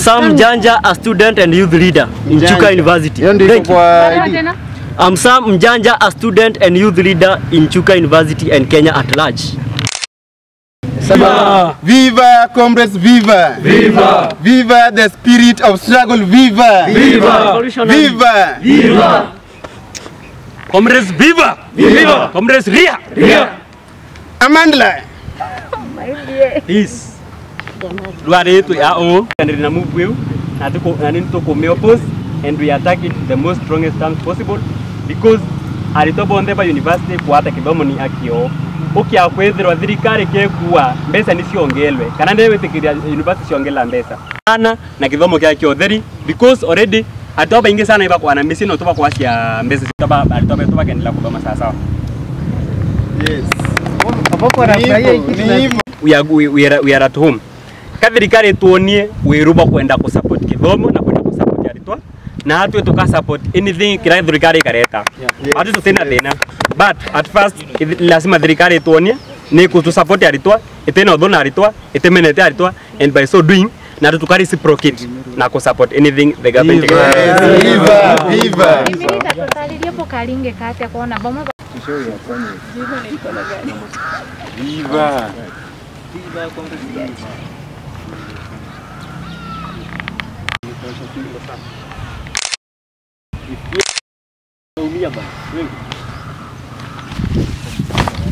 Sam Mjanja, a student and youth leader in Chuka University. I'm Sam Mjanja, a student and youth leader in Chuka University and Kenya at large. Viva! Viva, comrades, viva! Viva! Viva the spirit of struggle, viva! Viva! Viva! Viva! Comrades, viva! Viva! Comrades, ria! Ria! Amandla! Peace. Luare to ya o and na move will na to come oppose and we attack it the most strongest terms possible because alitobo ndeba university kuata kibomo ni akio ukia kwethirwa thirikari kekuwa mbesa ni ciongelwe kana ndewe tikiria university ciongela mbesa ana na kithomo kia kiotheri because already atoba ingi sana iba kwa na misi no toba kwa cia mbesa toba alitoba kendela kuthoma sawa. Yes. We are at home. Kathirikari tuonie wiruba kwenda ku support kithomo na kwenda ku support aritwa na hatu tuka support anything kira thirikari kareta. Hatu tutena thina. But at first lazima thirikari tuonie ni ku support aritwa etena odona aritwa etemenete aritwa and by so doing na tukari reciprocate na ku support anything the government. Viva! Viva! Mimi nitatotalia hapo kalinge kati ya kuona bomo. Viva!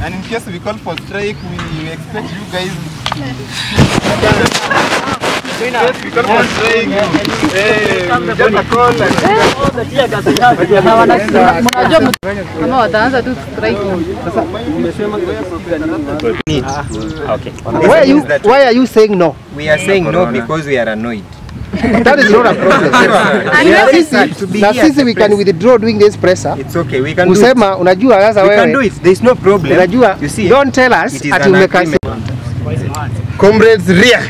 And in case we call for strike, we expect you guys. Yes, we call for strike. Just a call Okay. Why are you saying no? We are saying no because we are annoyed. That is not a problem. Sisi we can withdraw doing this pressure. It's okay. We can Usema, do it. unajua sasa We wewe. can do it. There is no problem. Unajua, you see, don't tell us ati umekasi. Comrades, ria!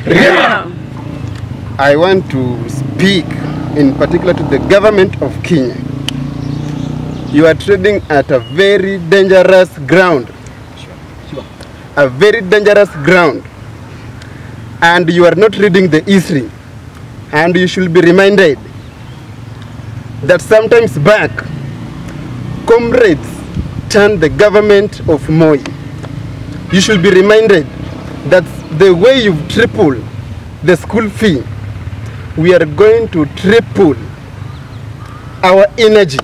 I want to speak in particular to the government of Kenya. You are treading at a very dangerous ground. A very dangerous ground. And you are not reading the history. And you should be reminded that sometimes back, comrades turned the government of Moi. You should be reminded that the way you've tripled the school fee, we are going to triple our energy.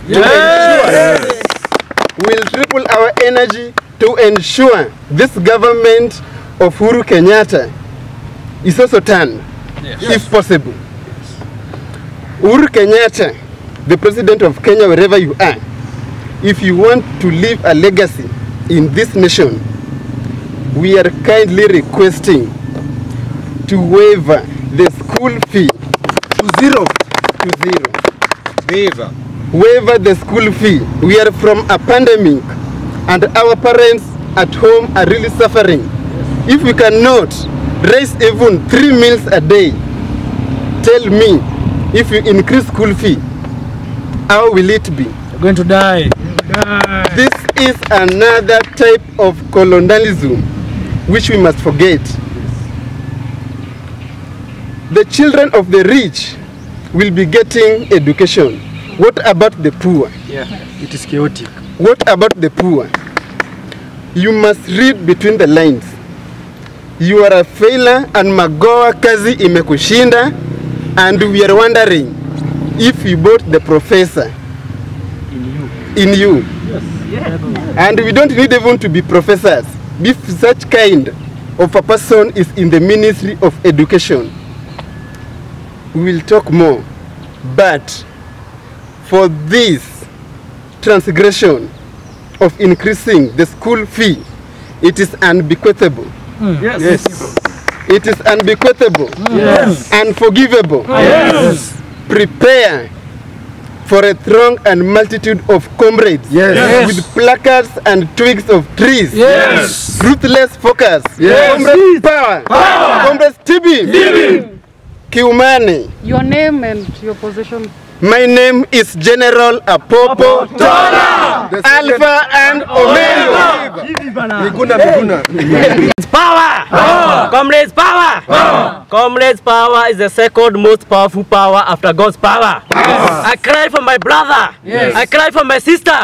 Yes. We'll triple our energy to ensure this government of Uhuru Kenyatta is also turned, if possible. Uhuru Kenyatta, the president of Kenya, wherever you are, if you want to leave a legacy in this nation, we are kindly requesting to waive the school fee to zero. Waive the school fee. We are from a pandemic and our parents at home are really suffering. If we cannot raise even 3 meals a day, tell me, if you increase school fee, how will it be? You're going to die. This is another type of colonialism which we must forget. The children of the rich will be getting education. What about the poor? Yeah, it is chaotic. What about the poor? You must read between the lines. You are a failure and Magoa kazi imekushinda, and we are wondering if you bought the professor in you. Yes. And we don't need even to be professors. If such kind of a person is in the Ministry of Education, we will talk more. But for this transgression of increasing the school fee, it is unbequeathable. Yes. It is unbequeathable. Yes. Unforgivable. Yes. Prepare for a throng and multitude of comrades. Yes. With placards and twigs of trees. Yes. Ruthless focus. Yes. Comrades power. Comrades TB. Living. Kiumani. Your name and your position. My name is General Apopo Tola, Alpha and Omega. Power! Comrades, power! Comrades, power is the second most powerful power after God's power. I cry for my brother. I cry for my sister.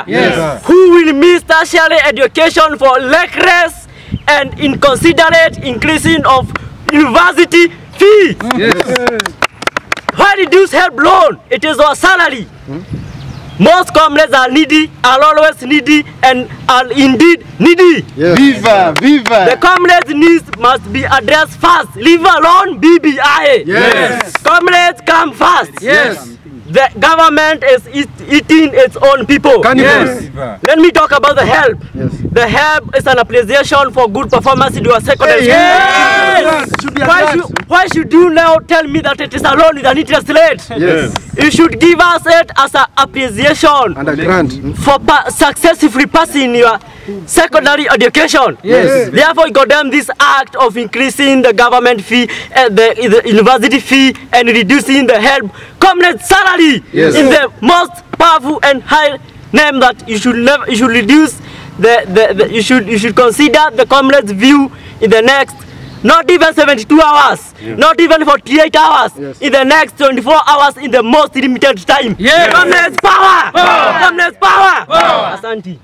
Who will miss tertiary education for reckless and inconsiderate increasing of university fee. Why reduce help loan? It is our salary. Most comrades are needy, are always needy, and are indeed needy. Viva, viva. The comrades' needs must be addressed first. Leave alone BBI. Comrades come first. The government is eating its own people. Let me talk about the help. The help is an appreciation for good performance in your secondary school. Why should you now tell me that it is a loan with an interest rate? You should give us it as an appreciation for successfully passing your secondary education. Therefore, you condemn this act of increasing the government fee, the university fee, and reducing the help comrade salary in the most powerful and high name that you should reduce you should consider the comrade's view in the next, not even 72 hours, not even 48 hours, in the next 24 hours in the most limited time. Comrades power! Comrades power! Asante.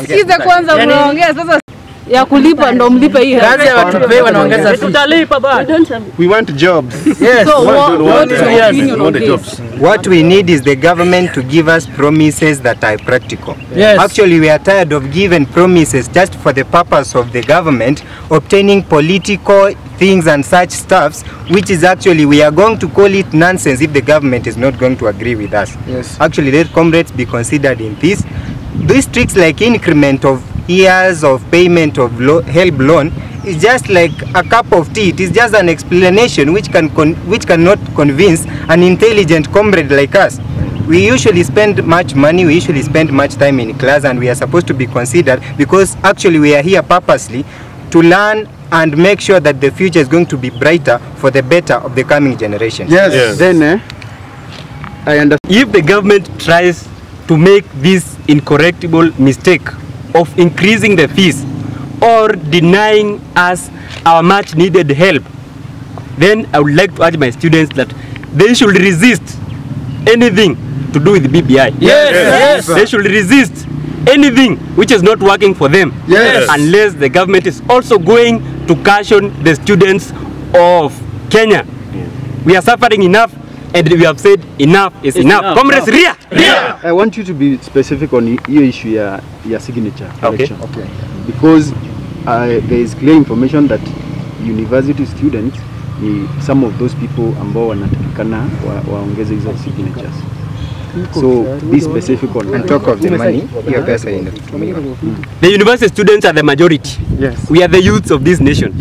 Sikize kwanza mnaongea sasa ya kulipa ndo mlipe hii. Kazi ya watupe wanaongeza tutalipa bado. We want jobs. So What we need is the government to give us promises that are practical. Actually, we are tired of giving promises just for the purpose of the government obtaining political things and such stuffs, which is actually, we are going to call it nonsense if the government is not going to agree with us. Actually, let comrades be considered in this. These tricks like increment of years of payment of help loan is just like a cup of tea. It is just an explanation which cannot convince an intelligent comrade like us. We usually spend much money, we usually spend much time in class, and we are supposed to be considered because actually we are here purposely to learn and make sure that the future is going to be brighter for the better of the coming generation. Then I understand. If the government tries to make this incorrectable mistake of increasing the fees or denying us our much needed help, then I would like to urge my students that they should resist anything to do with BBI. They should resist anything which is not working for them, unless the government is also going to caution the students of Kenya. We are suffering enough, and we have said enough is enough. Comrades, Ria! I want you to be specific on your issue, your signature collection. Because there is clear information that university students, some of those people ambao wanatakikana waongeze hizo signatures. So be specific on talk of the money. The university students are the majority. We are the youths of this nation.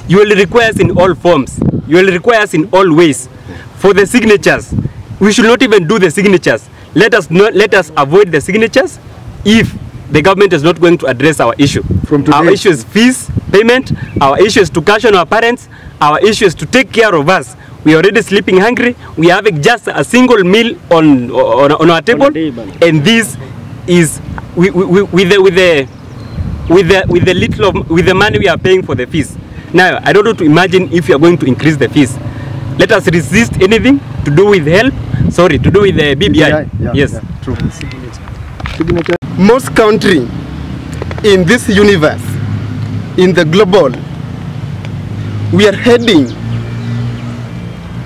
You will require us in all forms. You will require us in all ways. For the signatures, we should not even do the signatures. Let us avoid the signatures if the government is not going to address our issue. Our issue is fees payment. Our issue is to caution our parents. Our issue is to take care of us. We are already sleeping hungry. We are having just a single meal on our table, and this is with the money we are paying for the fees. Now, I don't want to imagine if you are going to increase the fees. Let us resist anything to do with help. Sorry, to do with the BBI. True. Most country in this universe, in the global, we are heading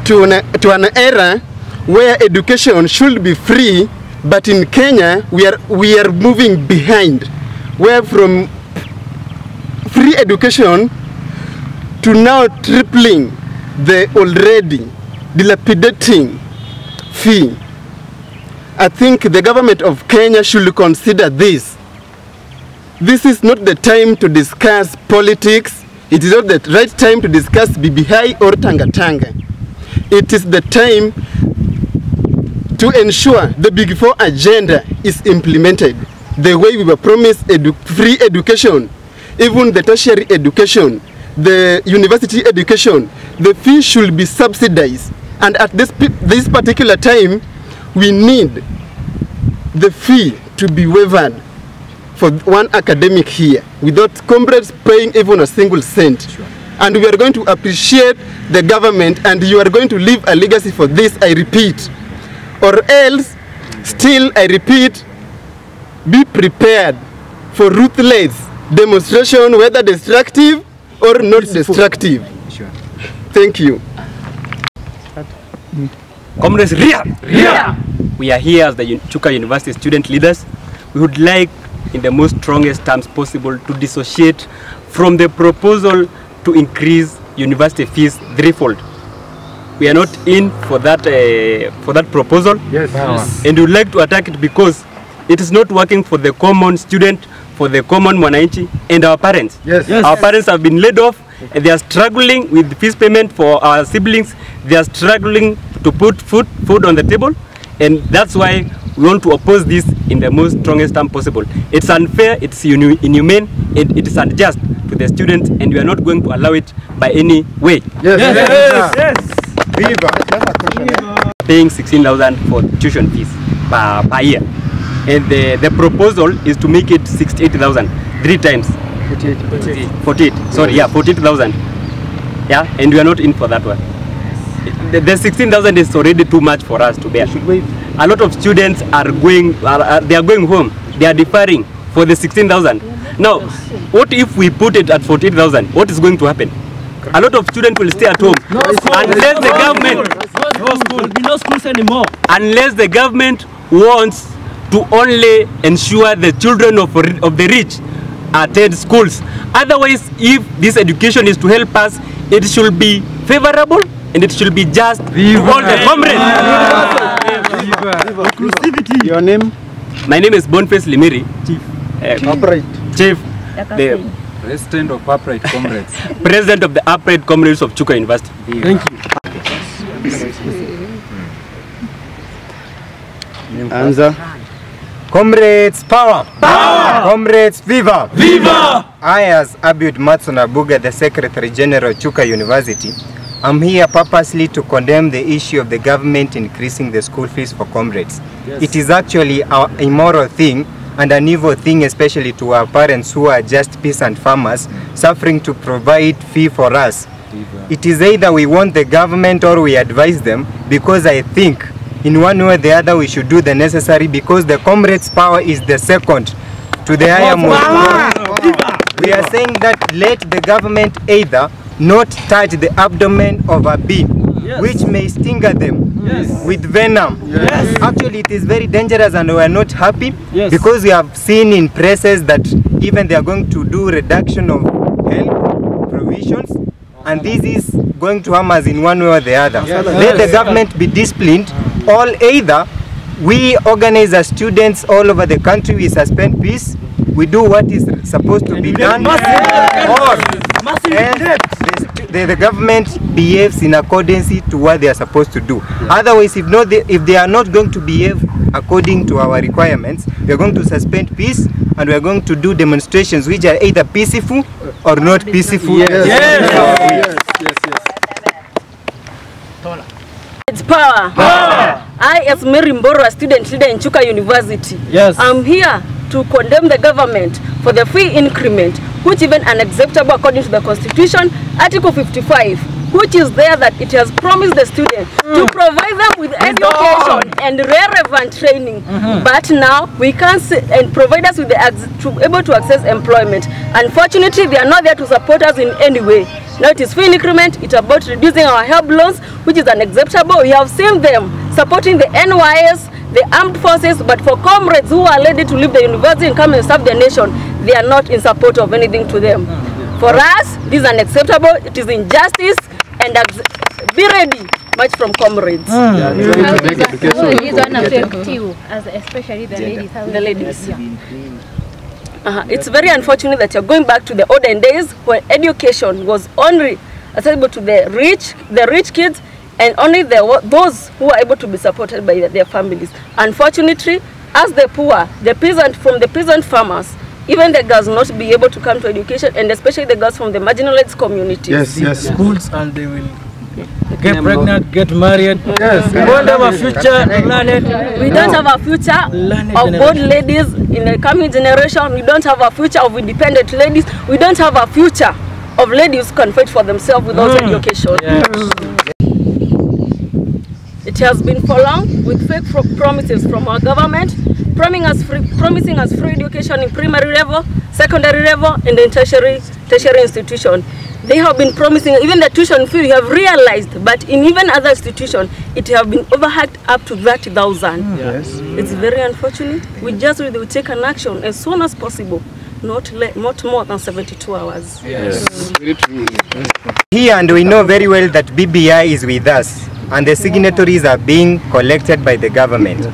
to an era where education should be free, but in Kenya we are moving behind, where from free education to now tripling the already dilapidating fee. I think the government of Kenya should consider this. This is not the time to discuss politics. It is not the right time to discuss BBI or Tanga. It is the time to ensure the Big Four agenda is implemented the way we were promised free education, even the tertiary education, the university education. The fee should be subsidized And at this particular time, we need the fee to be waived for one academic year without comrades paying even a single cent. Sure. And we are going to appreciate the government, and you are going to leave a legacy for this, I repeat. Or else, still, I repeat, be prepared for ruthless demonstration, whether destructive or not destructive. Sure. Thank you. Comrades, we are here as the Chuka University student leaders. We would like, in the most strongest terms possible, to dissociate from the proposal to increase university fees threefold. We are not in for that proposal. Yes. And we would like to attack it because it is not working for the common student, for the common mwananchi, and our parents. Yes. Yes. Our parents have been laid off, and they are struggling with fees payment for our siblings. They are struggling to put food on the table, and that's why we want to oppose this in the most strongest term possible. It's unfair, it's inhumane, and it is unjust to the students, and we are not going to allow it by any way. Yes. Yes. Yes. Yes. Viva. Paying 16,000 for tuition fees per year, and the proposal is to make it 68,000 3 times. 48. Sorry, yeah, 48,000. Yeah, and we are not in for that one. The 16,000 is already too much for us to bear. A lot of students are going home. They are deferring for the 16,000. Now, what if we put it at 48,000? What is going to happen? A lot of students will stay at home unless the government no schools anymore. Unless the government wants to only ensure the children of the rich attend schools. Otherwise, if this education is to help us, it should be favorable and it should be just to all the comrades. Inclusivity. Your name? My name is Boniface Limiri. Chief. Chief. The President of Upright Comrades. President of the Upright Comrades of Chuka University. Thank you. Answer. Comrades, power! Power! Comrades, viva! Viva! I, as Abud Matsunabuga, the Secretary General Chuka University, I'm here purposely to condemn the issue of the government increasing the school fees for comrades. Yes. It is actually an immoral thing and an evil thing, especially to our parents who are just peasant farmers suffering to provide fee for us. It is either we want the government or we advise them, because I think in one way or the other we should do the necessary, because the comrades' power is the second to the higher most. We are saying that let the government either not touch the abdomen of a bee, yes, which may sting them, yes, with venom. Yes. Actually, it is very dangerous and we are not happy, yes, because we have seen in presses that even they are going to do reduction of health provisions, and this is going to harm us in one way or the other. Yes. Let the government be disciplined, or either we organize as students all over the country, we suspend peace, we do what is supposed to be done, or the government behaves in accordance to what they are supposed to do. Otherwise, if they are not going to behave according to our requirements, we are going to suspend peace and we are going to do demonstrations which are either peaceful or not peaceful. Yes. Yes. Yes. It's power. Power. I, as Mary Mboro, a student leader in Chuka University, yes, I'm here to condemn the government for the fee increment, which is even unacceptable according to the Constitution, Article 55, which is there that it has promised the students to provide them with education and relevant training. But now we can't and provide us with to be able to access employment. Unfortunately, they are not there to support us in any way. Now it is fee increment, it's about reducing our help loans, which is unacceptable. We have seen them supporting the NYS, the armed forces, but for comrades who are ready to leave the university and come and serve the nation, they are not in support of anything to them. For us, this is unacceptable, it is injustice, and be ready, much from comrades. How is one affect you, especially the ladies? The ladies. It's very unfortunate that you're going back to the olden days where education was only accessible to the rich kids, and only those who are able to be supported by their families. Unfortunately, as the poor, the peasant farmers, even the girls not be able to come to education, and especially the girls from the marginalized communities. Yes, yes. Schools, and they will get pregnant, get married. Yes. We don't have a future, We don't have a future of both ladies in the coming generation. We don't have a future of independent ladies. We don't have a future of ladies who can fight for themselves without education. Yes. It has been for long with fake promises from our government, promising us free education in primary level, secondary level, and then tertiary institution. They have been promising even the tuition fee, we have realized, but in even other institutions, it have been overhacked up to 30,000. Yes. It's very unfortunate. We just will take an action as soon as possible, not more than 72 hours. Yes. Here, and we know very well that BBI is with us, and the signatories are being collected by the government.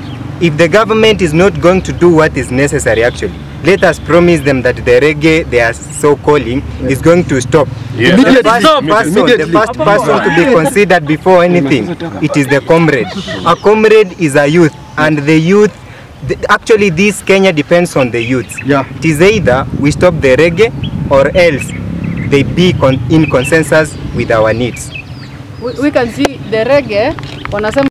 If the government is not going to do what is necessary, actually, let us promise them that the reggae they are so calling is going to stop. Yes. The first person to be considered before anything, it is the comrade. A comrade is a youth, and the youth, actually this Kenya depends on the youth. Yeah. It is either we stop the reggae or else they be in consensus with our needs. We can see the reggae, wanasema